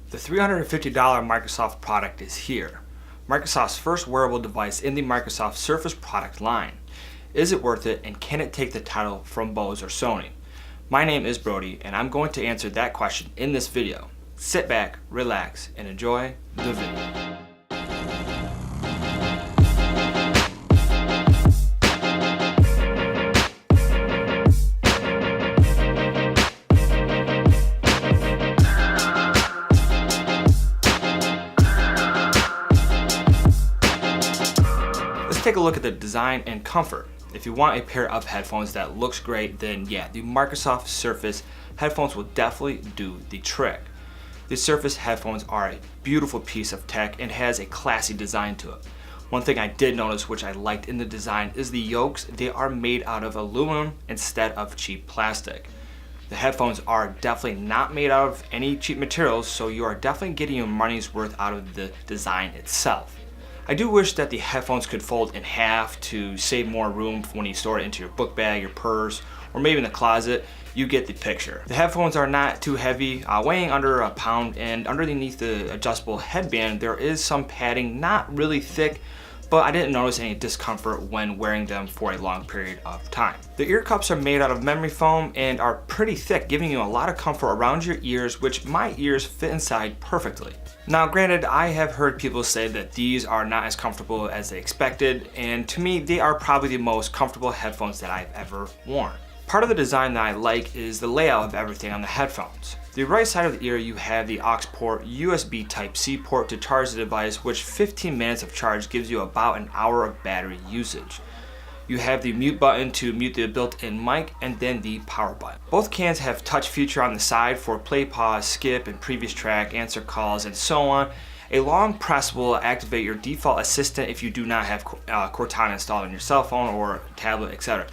The $350 Microsoft product is here. Microsoft's first wearable device in the Microsoft Surface product line. Is it worth it, and can it take the title from Bose or Sony? My name is Brody, and I'm going to answer that question in this video. Sit back, relax, and enjoy the video. Let's take a look at the design and comfort. If you want a pair of headphones that looks great, then yeah, the Microsoft Surface headphones will definitely do the trick. The Surface headphones are a beautiful piece of tech and has a classy design to it. One thing I did notice, which I liked in the design, is the yokes. They are made out of aluminum instead of cheap plastic. The headphones are definitely not made out of any cheap materials, so you are definitely getting your money's worth out of the design itself. I do wish that the headphones could fold in half to save more room when you store it into your book bag, your purse, or maybe in the closet. You get the picture. The headphones are not too heavy, weighing under a pound, and underneath the adjustable headband there is some padding, not really thick, but I didn't notice any discomfort when wearing them for a long period of time. The ear cups are made out of memory foam and are pretty thick, giving you a lot of comfort around your ears, which my ears fit inside perfectly. Now granted, I have heard people say that these are not as comfortable as they expected, and to me they are probably the most comfortable headphones that I've ever worn. Part of the design that I like is the layout of everything on the headphones. The right side of the ear, you have the aux port, USB Type-C port to charge the device, which 15 minutes of charge gives you about an hour of battery usage. You have the mute button to mute the built-in mic, and then the power button. Both cans have touch feature on the side for play, pause, skip, and previous track, answer calls, and so on. A long press will activate your default assistant if you do not have Cortana installed on your cell phone or tablet, etc.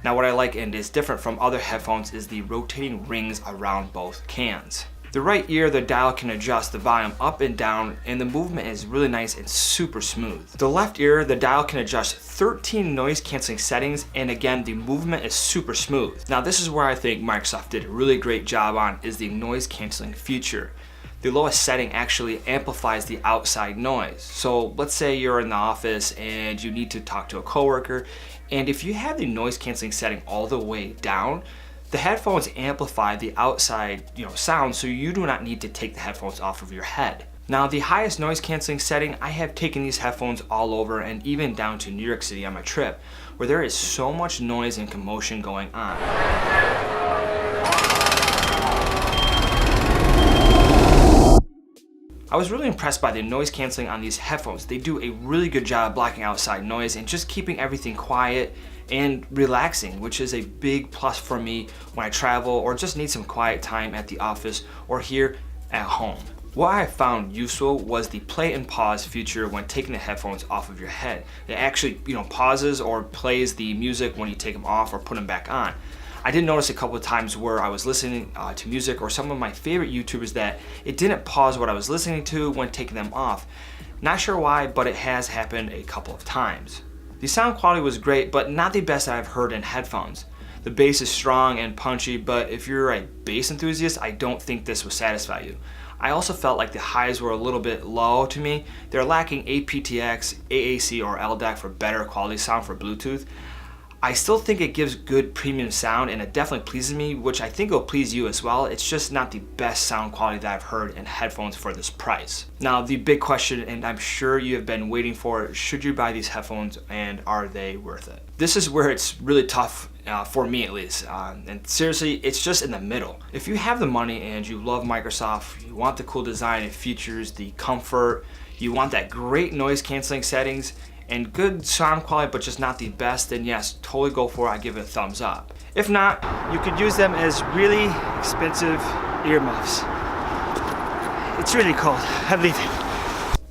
Now what I like and is different from other headphones is the rotating rings around both cans. The right ear, the dial can adjust the volume up and down, and the movement is really nice and super smooth. The left ear, the dial can adjust 13 noise canceling settings, and again the movement is super smooth. Now this is where I think Microsoft did a really great job on, is the noise canceling feature. The lowest setting actually amplifies the outside noise. So let's say you're in the office and you need to talk to a coworker, and if you have the noise canceling setting all the way down, the headphones amplify the outside sound, so you do not need to take the headphones off of your head. Now the highest noise canceling setting, I have taken these headphones all over and even down to New York City on my trip, where there is so much noise and commotion going on. I was really impressed by the noise canceling on these headphones. They do a really good job blocking outside noise and just keeping everything quiet and relaxing, which is a big plus for me when I travel or just need some quiet time at the office or here at home. What I found useful was the play and pause feature when taking the headphones off of your head. It actually pauses or plays the music when you take them off or put them back on. I did notice a couple of times where I was listening to music or some of my favorite YouTubers that it didn't pause what I was listening to when taking them off. Not sure why, but it has happened a couple of times. The sound quality was great, but not the best I've heard in headphones. The bass is strong and punchy, but if you're a bass enthusiast, I don't think this will satisfy you. I also felt like the highs were a little bit low to me. They're lacking aptX, AAC, or LDAC for better quality sound for Bluetooth. I still think it gives good premium sound, and it definitely pleases me, which I think will please you as well. It's just not the best sound quality that I've heard in headphones for this price. Now the big question, and I'm sure you have been waiting for, should you buy these headphones and are they worth it? This is where it's really tough, for me at least, and seriously it's just in the middle. If you have the money and you love Microsoft, you want the cool design and features, the comfort, you want that great noise canceling settings, and good sound quality but just not the best, then yes, totally go for it. I give it a thumbs up. If not, you could use them as really expensive earmuffs. It's really cold, I'm leaving.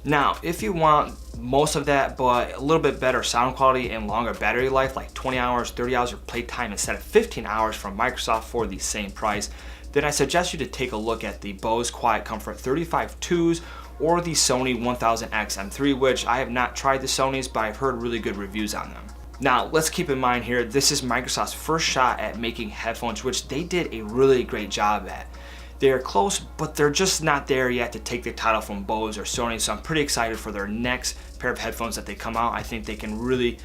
Now, if you want most of that but a little bit better sound quality and longer battery life, like 20 hours, 30 hours of playtime instead of 15 hours from Microsoft for the same price, then I suggest you to take a look at the Bose Quiet Comfort 35-2s or the Sony 1000X M3, which I have not tried the Sonys, but I've heard really good reviews on them. Now, let's keep in mind here, this is Microsoft's first shot at making headphones, which they did a really great job at. They're close, but they're just not there yet to take the title from Bose or Sony, so I'm pretty excited for their next pair of headphones that they come out. I think they can really,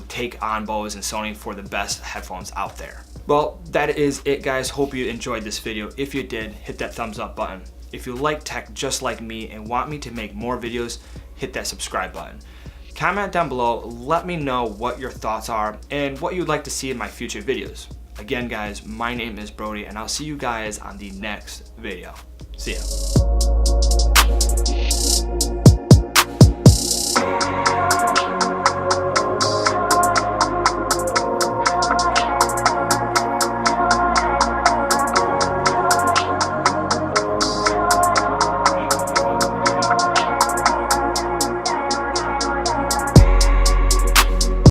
take on Bose and Sony for the best headphones out there. Well, that is it, guys. Hope you enjoyed this video. If you did, hit that thumbs up button. If you like tech just like me and want me to make more videos, hit that subscribe button. Comment down below, let me know what your thoughts are and what you'd like to see in my future videos. Again, guys, my name is Brody, and I'll see you guys on the next video. See ya.